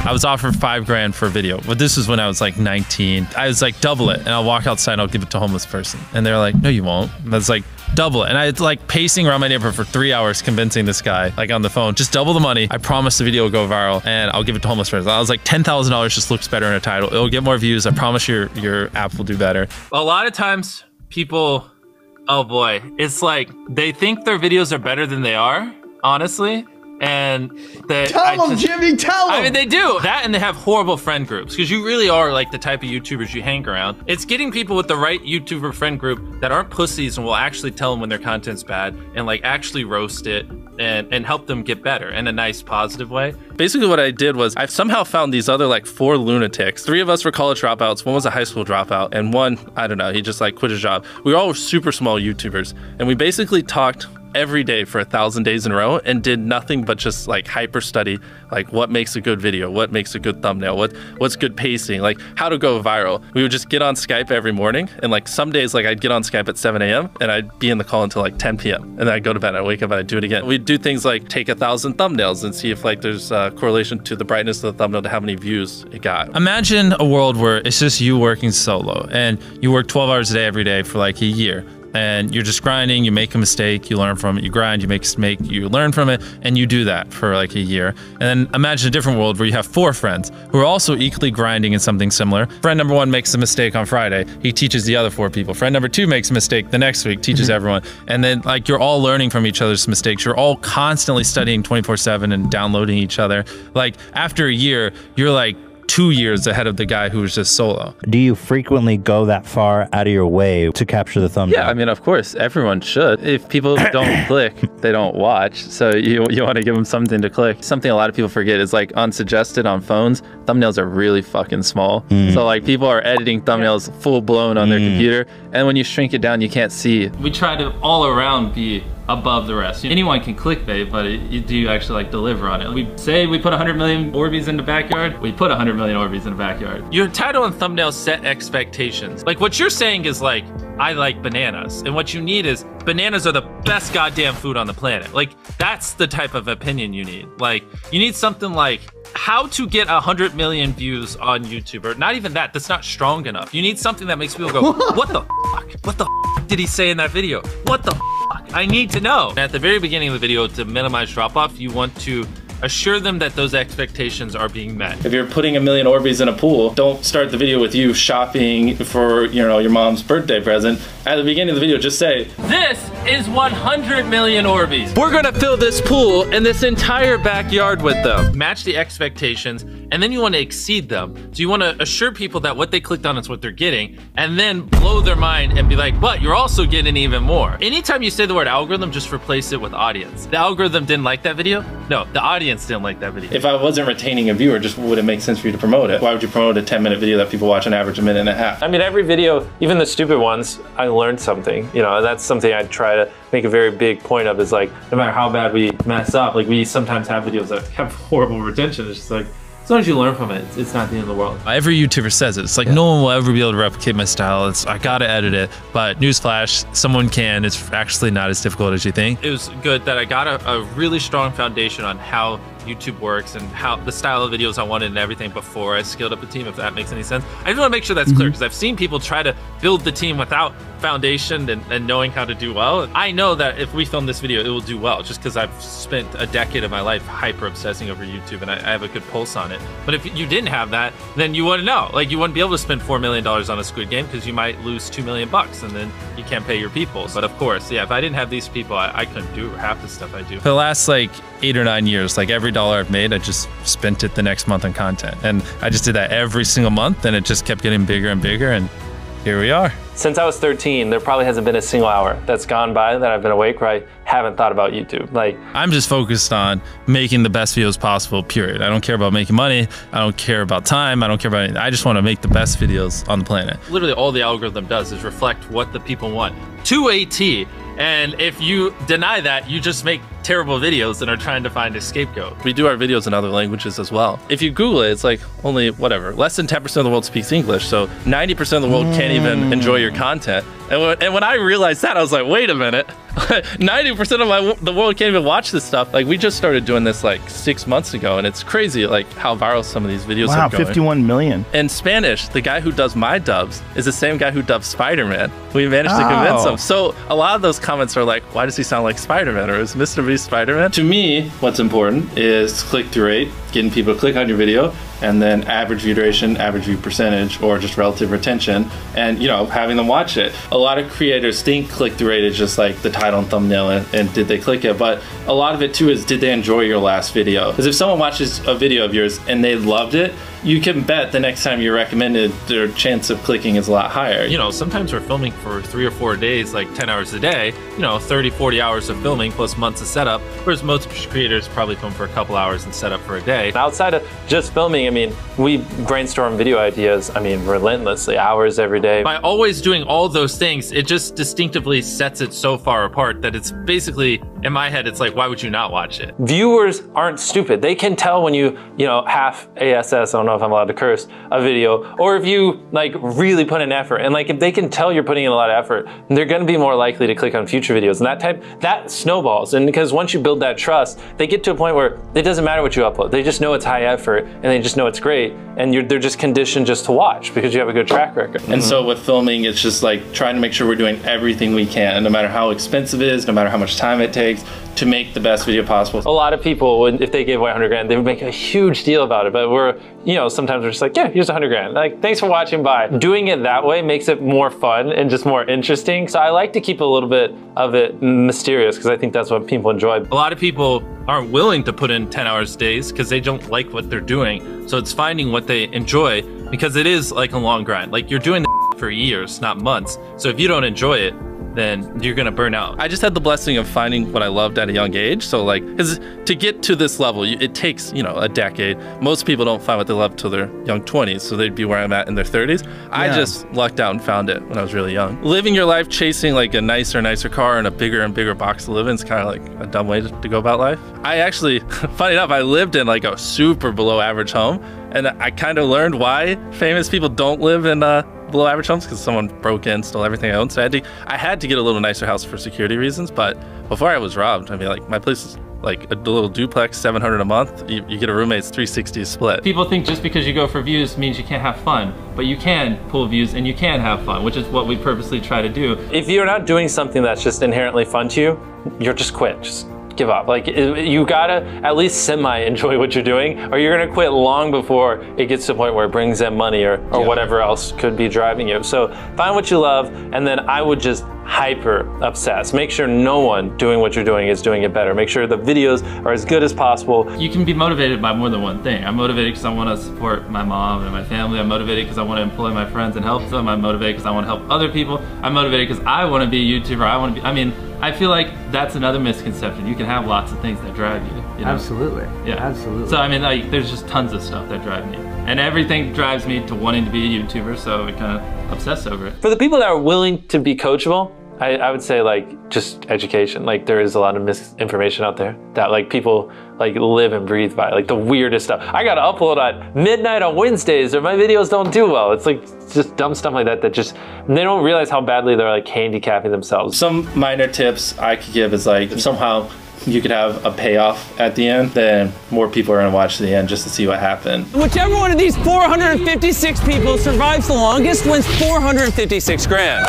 I was offered $5 for a video, but this was when I was like 19. I was like, double it, and I'll walk outside and I'll give it to a homeless person. And they're like, no, you won't. And I was like, double it. And I was like pacing around my neighborhood for 3 hours convincing this guy, like on the phone, just double the money. I promise the video will go viral and I'll give it to homeless person. I was like, $10,000 just looks better in a title. It'll get more views. I promise your app will do better. A lot of times people, oh boy, it's like they think their videos are better than they are, honestly. And tell them, Jimmy, tell them. I mean, they do that, and they have horrible friend groups because you really are like the type of YouTubers you hang around. It's getting people with the right YouTuber friend group that aren't pussies and will actually tell them when their content's bad and like actually roast it and help them get better in a nice, positive way. Basically what I did was I somehow found these other like 4 lunatics. 3 of us were college dropouts, 1 was a high school dropout, and 1, I don't know, he just like quit his job. We were all super small YouTubers, and we basically talked every day for 1,000 days in a row and did nothing but just like hyper study like what makes a good video, what makes a good thumbnail, what's good pacing, like how to go viral. We would just get on Skype every morning, and like some days like I'd get on Skype at 7 a.m. and I'd be in the call until like 10 p.m. and then I'd go to bed and I'd wake up and I'd do it again. We'd do things like take 1,000 thumbnails and see if like there's a correlation to the brightness of the thumbnail to how many views it got. Imagine a world where it's just you working solo and you work 12 hours a day every day for like a year. And you're just grinding, you make a mistake, you learn from it, you grind, you make a mistake, you learn from it, and you do that for like a year. And then imagine a different world where you have 4 friends who are also equally grinding in something similar. Friend number 1 makes a mistake on Friday, he teaches the other 4 people. Friend number 2 makes a mistake the next week, teaches everyone. And then like you're all learning from each other's mistakes. You're all constantly studying 24/7 and downloading each other. Like after a year, you're like 2 years ahead of the guy who was just solo. Do you frequently go that far out of your way to capture the thumbnail? Yeah, I mean, of course, everyone should. If people don't click, they don't watch. So you want to give them something to click. Something a lot of people forget is like unsuggested on phones, thumbnails are really fucking small. So like people are editing thumbnails full blown on their computer, and when you shrink it down, you can't see. We try to all around be above the rest. Anyone can clickbait, but do you actually like deliver on it? We say we put 100 million Orbeez in the backyard, we put 100 million Orbeez in the backyard. Your title and thumbnail set expectations. Like what you're saying is like, I like bananas. And what you need is, bananas are the best goddamn food on the planet. Like that's the type of opinion you need. Like you need something like, how to get 100 million views on YouTube, or not even that, that's not strong enough. You need something that makes people go, what the fuck? What the fuck did he say in that video? What the fuck? I need to know. At the very beginning of the video, to minimize drop-off, you want to assure them that those expectations are being met. If you're putting 1 million Orbeez in a pool, don't start the video with you shopping for, you know, your mom's birthday present. At the beginning of the video, just say, this is 100 million Orbeez. We're gonna fill this pool and this entire backyard with them. Match the expectations, and then you want to exceed them. So you want to assure people that what they clicked on is what they're getting, and then blow their mind and be like, but you're also getting even more. Anytime you say the word algorithm, just replace it with audience. The algorithm didn't like that video? No, the audience didn't like that video. If I wasn't retaining a viewer, just would it make sense for you to promote it? Why would you promote a 10-minute video that people watch on average 1.5 minutes? I mean, every video, even the stupid ones, I learned something. You know, that's something I try to make a very big point of, is like, no matter how bad we mess up, like we sometimes have videos that have horrible retention. It's just like, as long as you learn from it, it's not the end of the world. Every YouTuber says it. It's like, no one will ever be able to replicate my style. I gotta edit it. But newsflash, someone can. It's actually not as difficult as you think. It was good that I got a really strong foundation on how YouTube works and how the style of videos I wanted and everything before I scaled up the team, if that makes any sense. I just want to make sure that's clear, because I've seen people try to build the team without foundation and knowing how to do well. I know that if we film this video, it will do well, just because I've spent a decade of my life hyper obsessing over YouTube and I have a good pulse on it. But if you didn't have that, then you wouldn't know. Like, you wouldn't be able to spend $4 million on a Squid Game, because you might lose $2 million and then you can't pay your people. But of course, yeah, if I didn't have these people, I couldn't do half the stuff I do. For the last like 8 or 9 years, like every dollar I've made, I just spent it the next month on content. And I just did that every single month, and it just kept getting bigger and bigger, and here we are. Since I was 13, there probably hasn't been a single hour that's gone by that I've been awake where I haven't thought about YouTube. Like, I'm just focused on making the best videos possible, period. I don't care about making money. I don't care about time. I don't care about anything. I just want to make the best videos on the planet. Literally all the algorithm does is reflect what the people want to a T. And if you deny that, you just make terrible videos and are trying to find a scapegoat. We do our videos in other languages as well. If you Google it, it's like only whatever, less than 10% of the world speaks English. So 90% of the world can't even enjoy your content. And when I realized that, I was like, wait a minute, 90% of the world can't even watch this stuff. Like, we just started doing this like 6 months ago, and it's crazy like how viral some of these videos are going. 51 million. In Spanish, the guy who does my dubs is the same guy who dubs Spider-Man. We managed to convince him. So a lot of those comments are like, why does he sound like Spider-Man, or is Mr. Beast Spider-Man? To me, what's important is click-through rate, getting people to click on your video, and then average view duration, average view percentage, or just relative retention, and having them watch it. A lot of creators think click-through rate is just like the title and thumbnail and did they click it, but a lot of it too is, did they enjoy your last video? Because if someone watches a video of yours and they loved it, you can bet the next time you're recommended, their chance of clicking is a lot higher. Sometimes we're filming for 3 or 4 days, like 10 hours a day, 30, 40 hours of filming plus months of setup, whereas most creators probably film for a couple hours and set up for a day. Outside of just filming, I mean, we brainstorm video ideas, relentlessly, hours every day. By always doing all those things, it just distinctively sets it so far apart that it's basically, in my head, it's like, why would you not watch it? Viewers aren't stupid. They can tell when you half ASS, I don't know if I'm allowed to curse, a video, or if you like really put in effort. And like, if they can tell you're putting in a lot of effort, they're gonna be more likely to click on future videos. And that snowballs. And because once you build that trust, they get to a point where it doesn't matter what you upload. They just know it's high effort and they just know it's great. And they're just conditioned just to watch because you have a good track record. And so with filming, it's just like trying to make sure we're doing everything we can, no matter how expensive it is, no matter how much time it takes, to make the best video possible. A lot of people, if they gave away 100 grand, they would make a huge deal about it. But we're, sometimes we're just like, yeah, here's 100 grand. Like, thanks for watching, bye. Doing it that way makes it more fun and just more interesting. So I like to keep a little bit of it mysterious because I think that's what people enjoy. A lot of people aren't willing to put in 10 hours days because they don't like what they're doing. So it's finding what they enjoy, because it is like a long grind. Like, you're doing the for years, not months. So if you don't enjoy it, then you're gonna burn out. I just had the blessing of finding what I loved at a young age. So like, because to get to this level, it takes, a decade. Most people don't find what they love till their young 20s, so they'd be where I'm at in their 30s. Yeah. I just lucked out and found it when I was really young. Living your life chasing like a nicer car and a bigger and bigger box to live in is kind of like a dumb way to go about life. I actually, funny enough, I lived in like a super below average home, and I kind of learned why famous people don't live in below average homes, because someone broke in, stole everything I owned. So I had to get a little nicer house for security reasons. But before I was robbed, like, my place is like a little duplex, $700 a month. You get a roommate's $360 split. People think just because you go for views means you can't have fun, but you can pull views and you can have fun, which is what we purposely try to do. If you're not doing something that's just inherently fun to you, you're just quit. Just give up. Like, you gotta at least semi-enjoy what you're doing, or you're gonna quit long before it gets to the point where it brings in money or whatever else could be driving you. So find what you love, and then I would just hyper obsess. Make sure no one doing what you're doing is doing it better. Make sure the videos are as good as possible. You can be motivated by more than one thing. I'm motivated because I want to support my mom and my family. I'm motivated because I want to employ my friends and help them. I'm motivated because I want to help other people. I'm motivated because I want to be a YouTuber. I feel like that's another misconception. You can have lots of things that drive you. Absolutely. Yeah. Absolutely. So like, there's just tons of stuff that drive me. And everything drives me to wanting to be a YouTuber, so I kind of obsess over it. For the people that are willing to be coachable, I would say like just education. Like, there is a lot of misinformation out there that like people like live and breathe by, like the weirdest stuff. I gotta upload at midnight on Wednesdays or my videos don't do well. It's like just dumb stuff like that just, they don't realize how badly they're like handicapping themselves. Some minor tips I could give is like, if somehow you could have a payoff at the end, then more people are gonna watch to the end just to see what happened. Whichever one of these 456 people survives the longest wins 456 grand.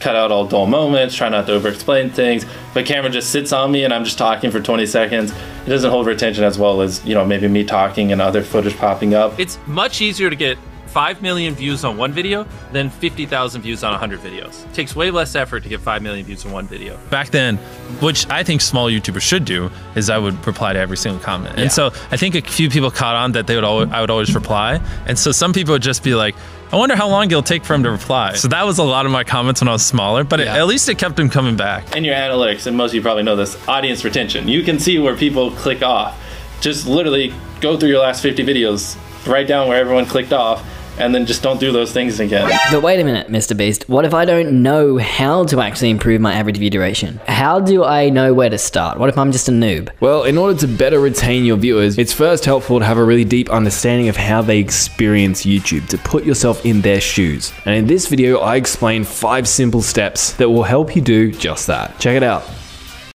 Cut out all dull moments, try not to over-explain things. If the camera just sits on me and I'm just talking for 20 seconds, it doesn't hold retention as well as, maybe me talking and other footage popping up. It's much easier to get 5 million views on one video than 50,000 views on 100 videos. It takes way less effort to get 5 million views on one video. Back then, which I think small YouTubers should do, is I would reply to every single comment. And so I think a few people caught on that I would always reply. And so some people would just be like, I wonder how long it'll take for him to reply. So that was a lot of my comments when I was smaller, but at least it kept him coming back. In your analytics, and most of you probably know this, audience retention. You can see where people click off. Just literally go through your last 50 videos, write down where everyone clicked off, and then just don't do those things again. But wait a minute, Mr. Beast. What if I don't know how to actually improve my average view duration? How do I know where to start? What if I'm just a noob? Well, in order to better retain your viewers, it's first helpful to have a really deep understanding of how they experience YouTube, to put yourself in their shoes. And in this video, I explain 5 simple steps that will help you do just that. Check it out.